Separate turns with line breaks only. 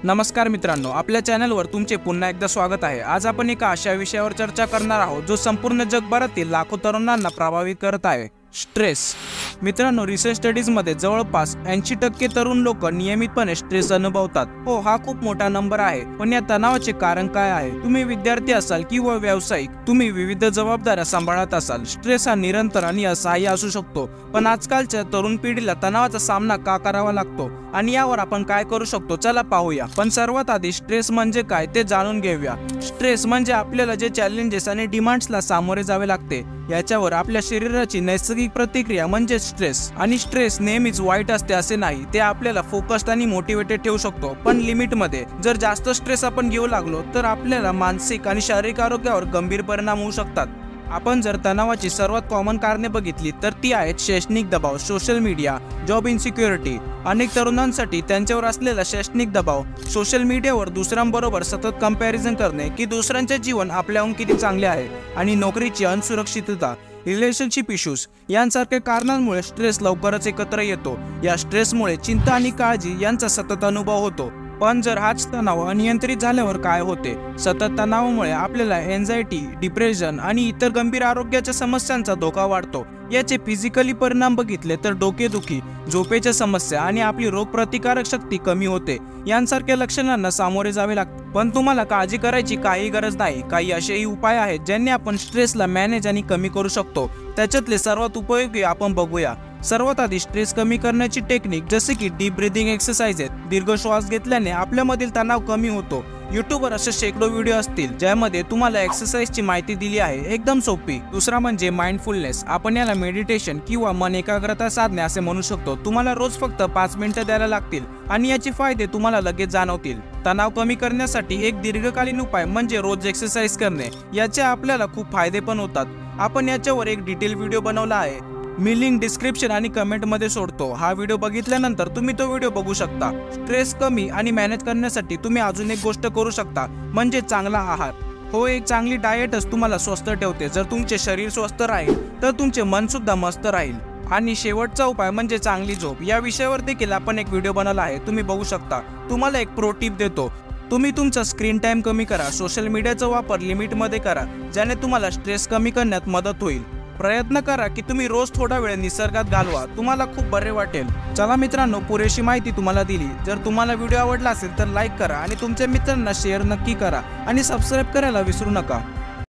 नमस्कार मित्रांनो, आपल्या चॅनलवर तुमचे पुन्हा एकदा स्वागत आहे। आज आपण एका अशा विषयावर चर्चा करणार आहोत जो संपूर्ण जगभरातील लाखो तरुणांना प्रभावित करत आहे, स्ट्रेस। मित्रांनो, रिसर्च स्टडीज मध्ये जवळपास 80% तरुण लोक नियमितपणे स्ट्रेस अनुभवतात। हो, हा खूप मोठा नंबर आहे, पण या तणावाचे कारण काय आहे? तुम्ही विद्यार्थी असाल किंवा व्यावसायिक, तुम्ही विविध जबाबदाऱ्या सांभाळत असाल, स्ट्रेस हा निरंतर आणि असहाय्य असू शकतो। पण आजकालच्या तरुण पिढीला तणावाचा सामना का करावा लागतो आणि यावर आपण काय करू शकतो, चला पाहूया। पण सर्वात आधी स्ट्रेस म्हणजे काय ते जाणून घेऊया। स्ट्रेस म्हणजे आपल्याला जे चॅलेंजेस आणि डिमांड्सला सामोरे जावे लागते याच्यावर आपल्या शरीराची नैसर्गिक प्रतिक्रिया म्हणजे स्ट्रेस। आणि स्ट्रेस नेहमीच वाईट असते असे नाही, ते आपल्याला फोकस्ड आणि मोटिवेटेड ठेवू शकतो, पण लिमिट मध्ये। जर जास्त स्ट्रेस आपण घेऊ लागलो तर आपल्याला मानसिक आणि शारीरिक आरोग्यावर गंभीर परिणाम होऊ शकतात। आपण जर तणावाची सर्वात कॉमन कारणे बघितली तर ती आहेत शैक्षणिक दबाव, सोशल मीडिया, जॉब इन्सिक्युरिटी। अनेक तरुणांसाठी त्यांच्यावर असलेला शैक्षणिक दबाव, सोशल मीडियावर दुसऱ्यांबरोबर सतत कंपॅरिझन करणे की दुसऱ्यांचे जीवन आपल्याहून किती चांगले आहे, आणि नोकरीची असुरक्षितता, रिलेशनशिप इश्यूज यांसारख्या कारणांमुळे स्ट्रेस लवकरच एकत्र येतो। या स्ट्रेसमुळे चिंता आणि काळजी यांचा सतत अनुभव होतो। पण जर हाच तणाव अनियंत्रित झाल्यावर काय होते? सतत तणावामुळे आपल्याला एन्झायटी, डिप्रेशन आणि इतर गंभीर आरोग्याच्या समस्यांचा धोका वाढतो। याचे फिजिकली परिणाम बघितले तर डोकेदुखी, झोपेच्या समस्या आणि आपली रोगप्रतिकारक शक्ती कमी होते यांसारख्या लक्षणांना सामोरे जावे लागते। पण तुम्हाला काळजी करायची काही गरज नाही। काही असेही उपाय आहेत ज्यांनी आपण स्ट्रेसला मॅनेज आणि कमी करू शकतो। त्याच्यातले सर्वात उपयोगी आपण बघूया। सर्वात आधी स्ट्रेस कमी करण्याची टेक्निक जसे की डीप ब्रीथिंग एक्सरसाइज आहेत। दीर्घ श्वास घेतल्याने आपल्यामधील तणाव कमी होतो। यूट्यूबवर असे शेकडो व्हिडिओ असतील ज्यामध्ये तुम्हाला एक्सरसाइजची माहिती दिली आहे, एकदम सोपी। दुसरा म्हणजे माइंडफुलनेस। आपण याला मेडिटेशन किंवा मन एकाग्रता साधणे असे म्हणू शकतो। तुम्हाला रोज फक्त 5 मिनिटे द्यायला लागतील आणि याचे फायदे तुम्हाला लगेच जाणवतील। तणाव कमी करण्यासाठी एक दीर्घकालीन उपाय म्हणजे रोज एक्सरसाइज करणे। याचे आपल्याला खूप फायदे पण होतात। आपण याच्यावर एक डिटेल व्हिडिओ बनवला आहे, मी लिंक डिस्क्रिप्शन आणि कमेंट मध्ये सोडतो। हा व्हिडिओ बघितल्यानंतर तुम्ही तो व्हिडिओ बघू शकता। स्ट्रेस कमी आणि मॅनेज करण्यासाठी तुम्ही अजून एक गोष्ट करू शकता, म्हणजे चांगला आहार। हो, एक चांगली डाएटच तुम्हाला स्वस्थ ठेवते। जर तुमचे शरीर स्वस्थ राहील तर तुमचे मन सुद्धा मस्त राहील। आणि शेवटचा उपाय म्हणजे चांगली झोप। या विषयावर देखील आपण एक व्हिडिओ बनवला आहे, तुम्ही बघू शकता। तुम्हाला एक प्रो टिप देतो, तुम्ही तुमचा स्क्रीन टाइम कमी करा, सोशल मीडियाचा वापर लिमिट मध्ये करा, ज्याने तुम्हाला स्ट्रेस कमी करण्यात मदत होईल। प्रयत्न करा की तुम्ही रोज थोडा वेळ निसर्गात घालवा, तुम्हाला खूप बरे वाटेल। चला मित्रांनो, पुरेशी माहिती तुम्हाला दिली। जर तुम्हाला व्हिडिओ आवडला असेल तर लाईक करा आणि तुमच्या मित्रांना शेअर नक्की करा आणि सबस्क्राईब करायला विसरू नका।